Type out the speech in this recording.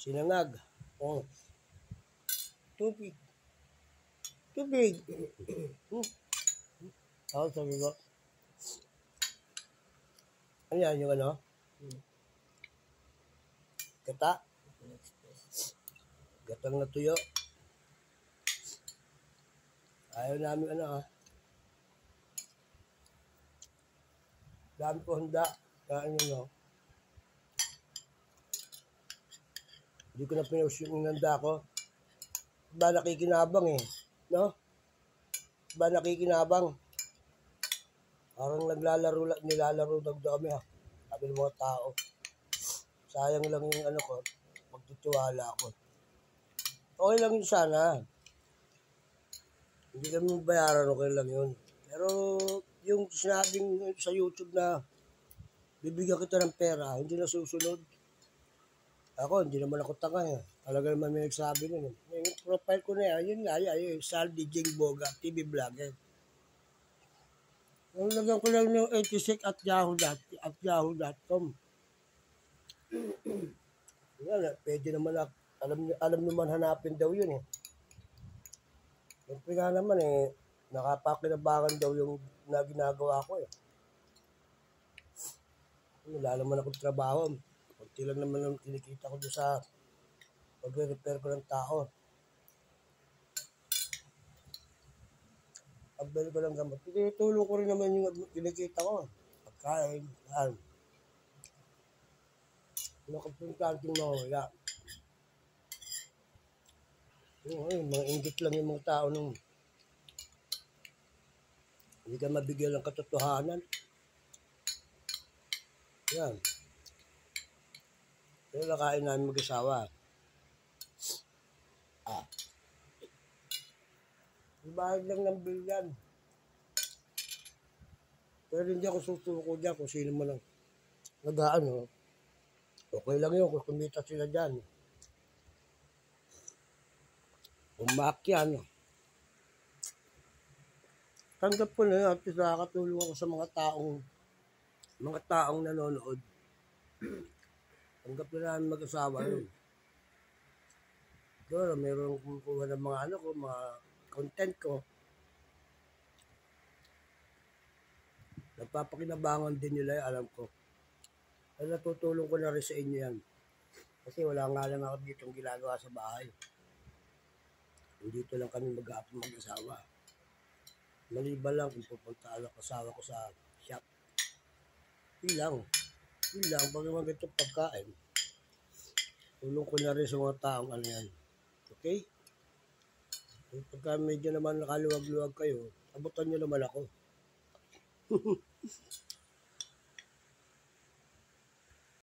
Sinangag. Oh. Tubig. Tubig. Ako sabi ko. Ano yan yung ano? Gata. Gatang na tuyo. Ayaw namin ano ha. Dami ko handa. Kain nyo no. Hindi ko na pinost yung handa ko. Ba nakikinabang eh. No? Ba nakikinabang. Parang nilalaro dami ha. Sabi ng mga tao. Sayang lang yung ano ko. Magtitiwala ako. Okay lang yun sana. Hindi kami bayaran, okay lang yun. Pero yung sinabing sa YouTube na bibigyan kita ng pera, hindi na susunod. Ako, hindi naman ako tanga eh. Talaga naman may nagsabi nun eh. Yung profile ko na yan, yun nga, yung Saldi Jing Boga, TV vlogger. Nalagyan ko lang yung 86 at yahoo.com. Pwede naman, alam naman hanapin daw yun eh. Siyempre nga naman eh, nakapakinabangan daw yung na ginagawa ko eh. Wala naman akong trabaho. Kunti lang naman ang kinikita ko doon sa pag-repair ko ng tao. Pag-bili ko lang gamot. Tinutulong ko rin naman yung kinikita ko. Pagkain, yan. Nakapuntanting mawala. Mga inggit lang yung mga tao nung hindi ka mabigyan ng katotohanan. Yan. Pero nakain namin mag-asawa. Bahag lang ng bilyan. Pero hindi ako susuko dyan kung sino man ang nag-aano. Okay lang yun kung kumita sila dyan. Umakyan. Tanggap ko na yun at nakakatulong ako sa mga taong nanonood. Tanggap na namin mag-asawa yun. Pero mayroon kumukuha ng mga ano ko, mga content ko. Nagpapakinabangan din nila yung alam ko. At natutulong ko na rin sa inyo yan. Kasi wala nga lang ako dito ginagawa sa bahay. Dito lang kami mag-asawa. Maliban lang kung pupunta ang asawa ko sa shop. Yun lang. Pag naman ganito pagkain, tulong ko na rin sa mga taong ano yan. Okay? Pagka medyo naman nakaluwag-luwag kayo, abutan nyo naman ako.